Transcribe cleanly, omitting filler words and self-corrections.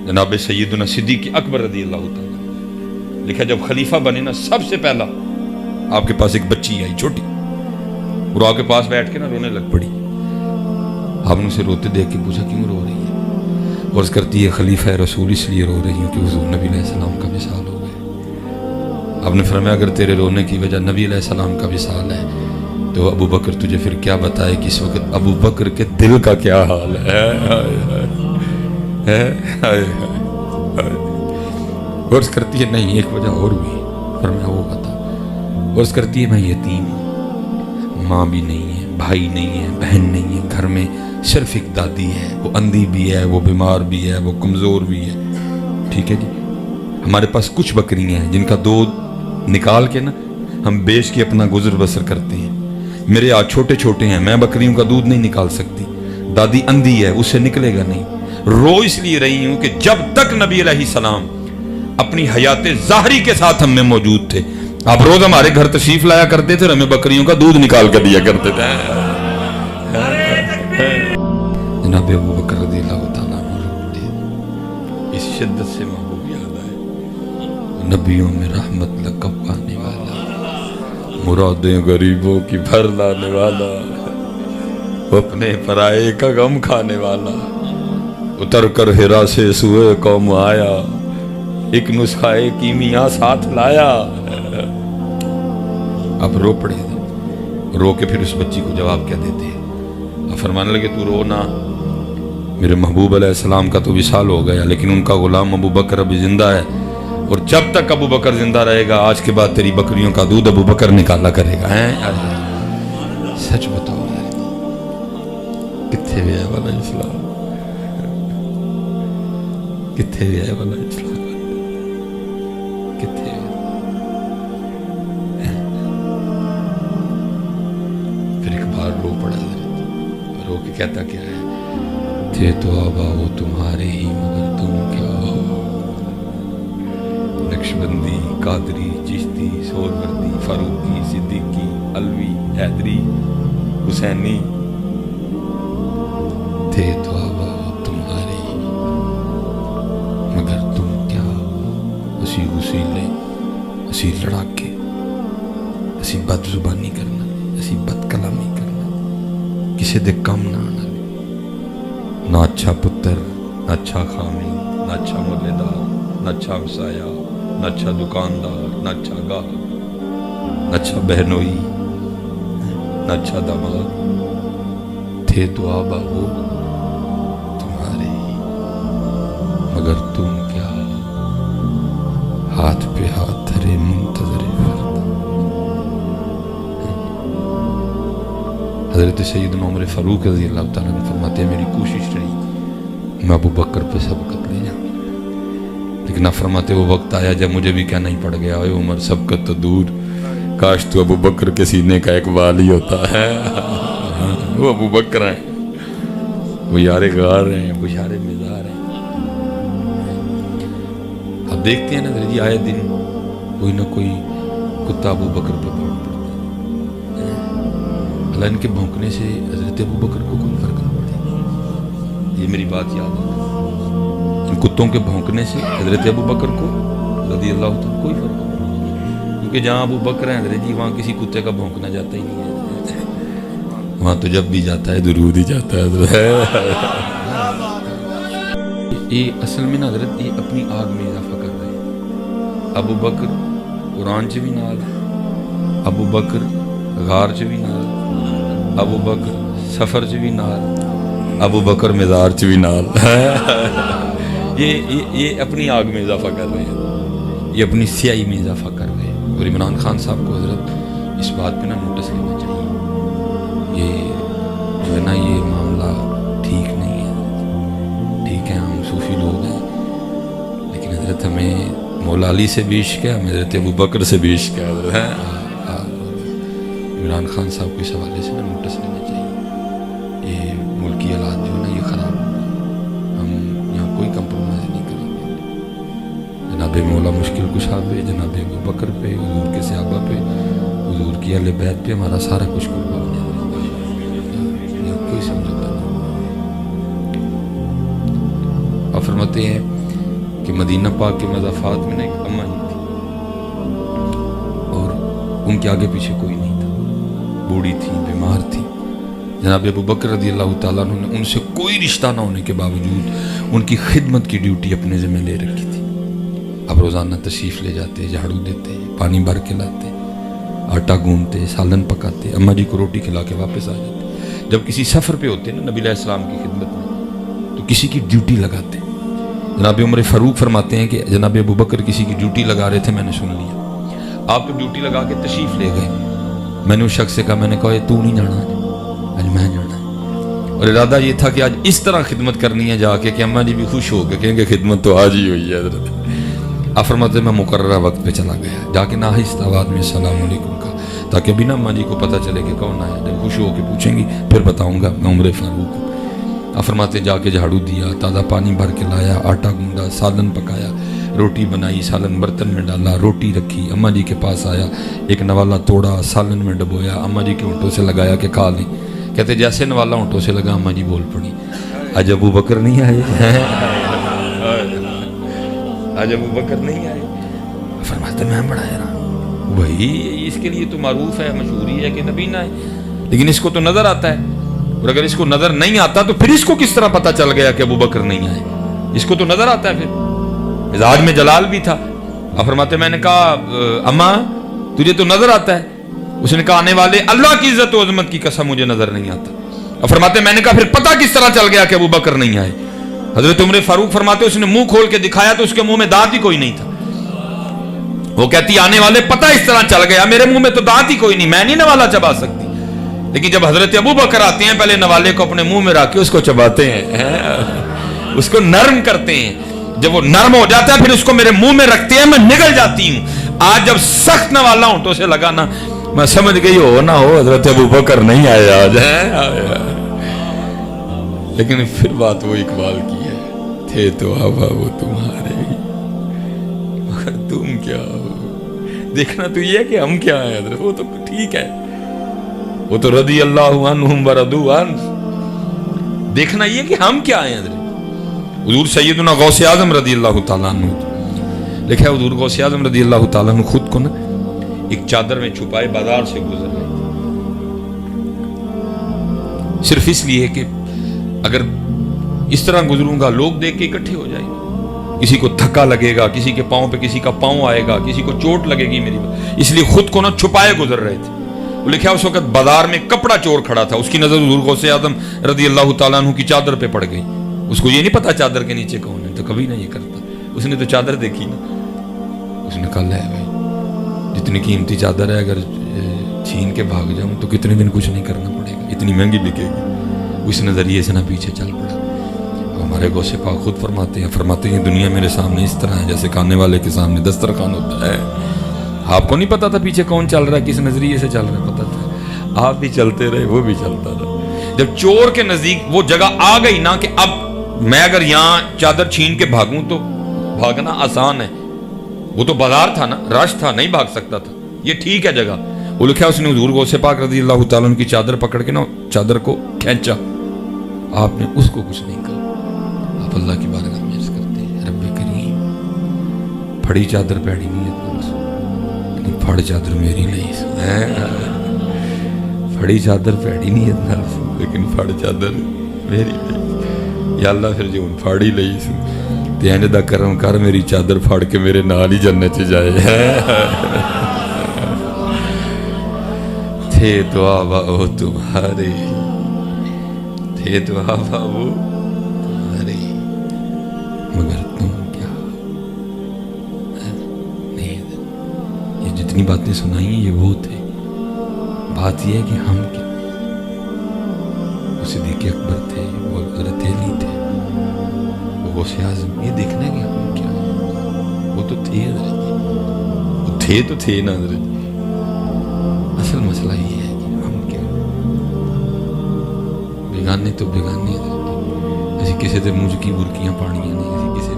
جناب سیدنا صدیق اکبر رضی اللہ تعالیٰ لکھا جب خلیفہ بنے نا سب سے پہلا آپ کے پاس ایک بچی آئی چھوٹی، اور آپ کے پاس بیٹھ کے نا رونے لگ پڑی. آپ نے اسے روتے دیکھ کے پوچھا کیوں رو رہی ہے؟ عرض کرتی ہے خلیفہ رسول اس لیے رو رہی ہوں کہ حضور نبی علیہ السلام کا وصال ہو گئے. آپ نے فرمایا اگر تیرے رونے کی وجہ نبی علیہ السلام کا وصال ہے تو ابو بکر تجھے پھر کیا بتائے کہ اس وقت ابو بکر کے دل کا کیا حال ہے. عرض کرتی ہے نہیں ایک وجہ اور بھی. فرمایا وہ بتا. عرض کرتی ہے میں یتیم ہوں، ماں بھی نہیں ہے، بھائی نہیں ہے، بہن نہیں ہے، گھر میں صرف ایک دادی ہے، وہ اندھی بھی ہے، وہ بیمار بھی ہے، وہ کمزور بھی ہے. ٹھیک ہے جی، ہمارے پاس کچھ بکریاں ہیں جن کا دودھ نکال کے نا ہم بیچ کے اپنا گزر بسر کرتے ہیں. میرے ہاتھ چھوٹے چھوٹے ہیں، میں بکریوں کا دودھ نہیں نکال سکتی. دادی اندھی ہے، اس سے نکلے گا نہیں. رو اس لیے رہی ہوں کہ جب تک نبی علیہ السلام اپنی حیات ظاہری کے ساتھ ہم میں موجود تھے، آپ روز ہمارے گھر تشریف لایا کرتے تھے اور ہمیں بکریوں کا دودھ نکال کر دیا کرتے تھے. جناب ابو بکر رضی اللہ تعالیٰ عنہ اس شدت سے محبوب یاد آئے. نبیوں میں رحمت لقب پانے والا، مرادیں غریبوں کی بھر لانے والا، اپنے پرائے کا غم کھانے والا، اتر کر ہرا سے سوئے قوم آیا، ایک نسخہ کیمیا ساتھ لایا. اب رو پڑے تھے. رو کے پھر اس بچی کو جواب کیا دیتے ہیں؟ اب فرمانے لگے تو رو نہ، میرے محبوب علیہ السلام کا تو وصال ہو گیا لیکن ان کا غلام ابو بکر ابھی زندہ ہے، اور جب تک ابو بکر زندہ رہے گا آج کے بعد تیری بکریوں کا دودھ ابو بکر نکالا کرے گا. سچ بتاؤ کتنے بھی ہے والا اسلام، کتنے بھی ہے والا اسلام، کتنے پھر ایک بار رو پڑا. رو کے کہتا کیا ہے؟ تھے تو آبا وہ تمہارے ہی مگر تم کیا ہو. نقشبندی، قادری، چشتی، سہروردی، فاروقی، صدیقی، علوی، حیدری، حسینی، تھے تو آبا وہ تمہارے ہی مگر تم کیا ہو. اسی وسیلے، اسی لڑاکے، اسی بد زبانی کرنا، اسی بد کلامی کرنا، کسی دے کم نہ آنا. نہ اچھا پتر، نہ اچھا خامی، نہ اچھا ملے دار، نہ اچھا ہمسایا، نہ اچھا دکاندار، نہ اچھا گاہک، نہ اچھا بہنوئی، نہ اچھا داماد. تھے تو آبا وہ تمہارے ہی مگر تم کیا ہو. ہاتھ پہ ہاتھ دھرے منتظر فرد. حضرت سیدنا عمر فاروق رضی اللہ تعالیٰ نے فرماتے ہیں میری کوشش رہی میں ابو بکر پہ سبقت لے جاؤں، لیکن آپ فرماتے وہ وقت آیا جب مجھے بھی کہنا ہی پڑ گیا اے عمر سبقت تو دور، کاش تو ابو بکر کے سینے کا ایک والی ہوتا ہے. وہ ابو بکر ہیں، وہ یار غار ہیں، وہ یار مزار ہیں. اب دیکھتے ہیں نا جی آئے دن کوئی نہ کوئی کتا ابو بکر پہ بھونک پڑتا ہے. اللہ ان کے بھونکنے سے حضرت ابو بکر کو کوئی فرق نہیں پڑے. یہ میری بات یاد ہے، ان کتوں کے بھونکنے سے حضرت ابو بکر کو رضی اللہ تعالیٰ کوئی فرق نہیں پڑا، کیونکہ جہاں ابو بکر ہیں حضرت جی وہاں کسی کتے کا بھونکنا جاتا ہی نہیں ہے. وہاں تو جب بھی جاتا ہے درود ہی جاتا ہے. یہ اصل میں نا حضرت یہ اپنی آگ میں اضافہ کر رہے ہیں. ابو بکر قرآن چ بھی نال، ابو بکر غار چ بھی نال، ابو بکر سفر چ بھی نال، ابو بکر مزار چ بھی نال. یہ اپنی آگ میں اضافہ کر رہے ہیں، یہ اپنی سیاہی میں اضافہ کر رہے ہیں. اور عمران خان صاحب کو حضرت اس بات پہ نا نوٹس لینا چاہیے. یہ جو ہے نا یہ معاملہ ٹھیک نہیں ہے. ٹھیک ہے ہم صوفی لوگ ہیں لیکن حضرت ہمیں مولا علی سے بھی عشق ہے، ہمیں حضرت ابو بکر سے بھی عشق ہے. عمران خان صاحب کو اس حوالے سے نا نوٹس لینا چاہیے. یہ ملکی حالات جو ہے نا یہ خراب ہو رہے ہیں، ہم یہاں کوئی کمپرومائز نہیں کریں گے. جناب مولا مشکل کشا پہ، جناب ابو بکر پہ، حضور کے صحابہ پہ، حضور کی اہل بیت پہ ہمارا سارا کچھ قربان ہے. کوئی سمجھتا نہیں. اور فرماتے ہیں کہ مدینہ پاک کے مضافات میں ایک اماں ہی تھی اور ان کے آگے پیچھے کوئی نہیں تھا، بوڑھی تھی، بیمار تھی. جناب ابو بکر رضی اللہ تعالیٰ عنہ نے ان سے کوئی رشتہ نہ ہونے کے باوجود ان کی خدمت کی ڈیوٹی اپنے ذمہ لے رکھی تھی. اب روزانہ تشریف لے جاتے، جھاڑو دیتے، پانی بھر کے لاتے، آٹا گوندتے، سالن پکاتے، اماں جی کو روٹی کھلا کے واپس آ جاتے. جب کسی سفر پہ ہوتے نا نبی علیہ السلام کی خدمت میں تو کسی کی ڈیوٹی لگاتے. جناب عمر فاروق فرماتے ہیں کہ جناب ابو بکر کسی کی ڈیوٹی لگا رہے تھے، میں نے سن لیا. آپ تو ڈیوٹی لگا کے تشریف لے گئے. میں نے اس شخص سے کہا، میں نے کہا تو نہیں جانا آج میں جانا ہے. اور ارادہ یہ تھا کہ آج اس طرح خدمت کرنی ہے جا کے کہ اماں جی بھی خوش ہو کے کہیں گے خدمت تو آج ہی ہوئی ہے حضرت. آپ فرماتے ہیں میں مقررہ وقت پہ چلا گیا، جا کے آہستہ آواز میں السلام علیکم کہا تاکہ ابھی نا اماں جی کو پتہ چلے کہ کون آیا. جب خوش ہو کے پوچھیں گی پھر بتاؤں گا میں عمر فاروق ہوں. آپ فرماتے جا کے جھاڑو دیا، تازہ پانی بھر کے لایا، آٹا گوندا، سالن پکایا، روٹی بنائی، سالن برتن میں ڈالا، روٹی رکھی، اماں جی کے پاس آیا، ایک نوالا توڑا، سالن میں ڈبویا، اماں جی کے ہونٹوں سے لگایا کہ کھا لیں. کہتے جیسے نوالا ہونٹوں سے لگا اماں جی بول پڑی، آج ابو بکر نہیں آئے، آج ابو بکر نہیں آئے. فرماتے میں بڑا حیران، وہی اس کے لیے تو معروف ہے، مشہوری ہے کہ نبی نہ ہے، لیکن اس کو تو نظر آتا ہے. اور اگر اس کو نظر نہیں آتا تو پھر اس کو کس طرح پتا چل گیا کہ ابو بکر نہیں آئے؟ اس کو تو نظر آتا ہے. پھر مزاج میں جلال بھی تھا. آپ فرماتے میں نے کہا اماں تجھے تو نظر آتا ہے؟ اس نے کہا آنے والے اللہ کی عزت و عظمت کی قسم مجھے نظر نہیں آتا. آپ فرماتے میں نے کہا پھر پتا کس طرح چل گیا کہ ابو بکر نہیں آئے؟ حضرت عمر فاروق فرماتے اس نے منہ کھول کے دکھایا تو اس کے منہ میں دانت ہی کوئی نہیں تھا. وہ کہتی آنے والے پتہ اس طرح چل گیا، میرے منہ میں تو دانت ہی کوئی نہیں، میں نہیں نوالا چبا سکتی. لیکن جب حضرت ابو بکر آتے ہیں پہلے نوالے کو اپنے منہ میں رکھ کے اس کو چباتے ہیں، اس کو نرم کرتے ہیں. جب وہ نرم ہو جاتا ہے پھر اس کو میرے منہ میں رکھتے ہیں، میں نگل جاتی ہوں. آج جب سخت نوالا ہونٹوں سے لگا نا میں سمجھ گئی ہو نہ ہو حضرت ابو بکر نہیں آئے آج ہے. لیکن پھر بات وہ اقبال کی ہے، تھے تو آبا وہ تمہارے مگر تم کیا ہو. دیکھنا تو یہ ہے کہ ہم کیا ہیں حضرت، وہ تو ٹھیک ہے، وہ تو رضی اللہ عنہم ورضوا عنہ. دیکھنا یہ کہ ہم کیا ہیں حضرت. حضور سیدنا غوث اعظم رضی اللہ تعالیٰ عنہ لکھا ہے، حضور غوث اعظم رضی اللہ تعالیٰ عنہ خود کو نا ایک چادر میں چھپائے بازار سے گزر رہے تھے، صرف اس لیے کہ اگر اس طرح گزروں گا لوگ دیکھ کے اکٹھے ہو جائیں گے، کسی کو دھکا لگے گا، کسی کے پاؤں پہ کسی کا پاؤں آئے گا، کسی کو چوٹ لگے گی میری، اس لیے خود کو نا چھپائے گزر رہے تھے. وہ لکھا اس وقت بازار میں کپڑا چور کھڑا تھا، اس کی نظر حضور غوث اعظم رضی اللہ تعالیٰ عنہ کی چادر پہ پڑ گئی. اس کو یہ نہیں پتا چادر کے نیچے کون ہے، تو کبھی نہ یہ کرتا. اس نے تو چادر دیکھی نا، اس نے کہا لے بھائی جتنی قیمتی چادر ہے اگر چھین کے بھاگ جاؤں تو کتنے دن کچھ نہیں کرنا پڑے گا، اتنی مہنگی بکے گی. اس نظریے سے نہ پیچھے چل پڑا. ہمارے غوث پاک خود فرماتے ہیں دنیا میرے سامنے اس طرح ہے جیسے کھانے والے کے سامنے دسترخوان ہوتا ہے. آپ کو نہیں پتا تھا پیچھے کون چل رہا ہے، کس نظریے سے چل رہا ہے، پتا تھا. آپ بھی چلتے رہے، وہ بھی چلتا رہا. جب چور کے نزدیک وہ جگہ آ گئی نا کہ اب میں اگر یہاں چادر چھین کے بھاگوں تو بھاگنا آسان ہے، وہ تو بازار تھا نا، رش تھا، نہیں بھاگ سکتا تھا، یہ ٹھیک ہے جگہ. وہ لکھا اس نے حضور غوث پاک رضی اللہ تعالیٰ عنہ کی چادر پکڑ کے نا چادر کو کھینچا. آپ نے اس کو کچھ نہیں کہا. آپ اللہ کی بارگاہ میں عرض کرتے ہیں رب کریم پھڑی چادر پیڑی نیت نہ لیکن پھڑ چادر میری نہیں، پھڑی چادر پیڑی نیت نہ لیکن پھڑ چادر میری نہیں. یا اللہ پھر جو پھاڑی لئی تے اینج دا کرم کر میری چادر پھاڑ کے میرے نال ہی جنت چ جائے. تھے تو آبا وہ تمہارے، تھے تو آبا وہ تمہارے مگر تم کیا. نہیں، یہ جتنی باتیں سنائی ہیں یہ وہ تھے. بات یہ ہے کہ ہم کیا. وہ صدیق اکبر تھے، وہ حضرت علی تھے، وہ غوث اعظم. یہ دیکھنا ہے کہ ہم کیا ہیں. وہ تو تھے حضرت، وہ تھے تو تھے نا حضرت. اصل مسئلہ یہ ہے کہ ہم کیا. بیگانے تو بیگانے حضرت. ایسی کسی سے منہ کی برکیاں پاڑیاں نہیں، ایسی کسی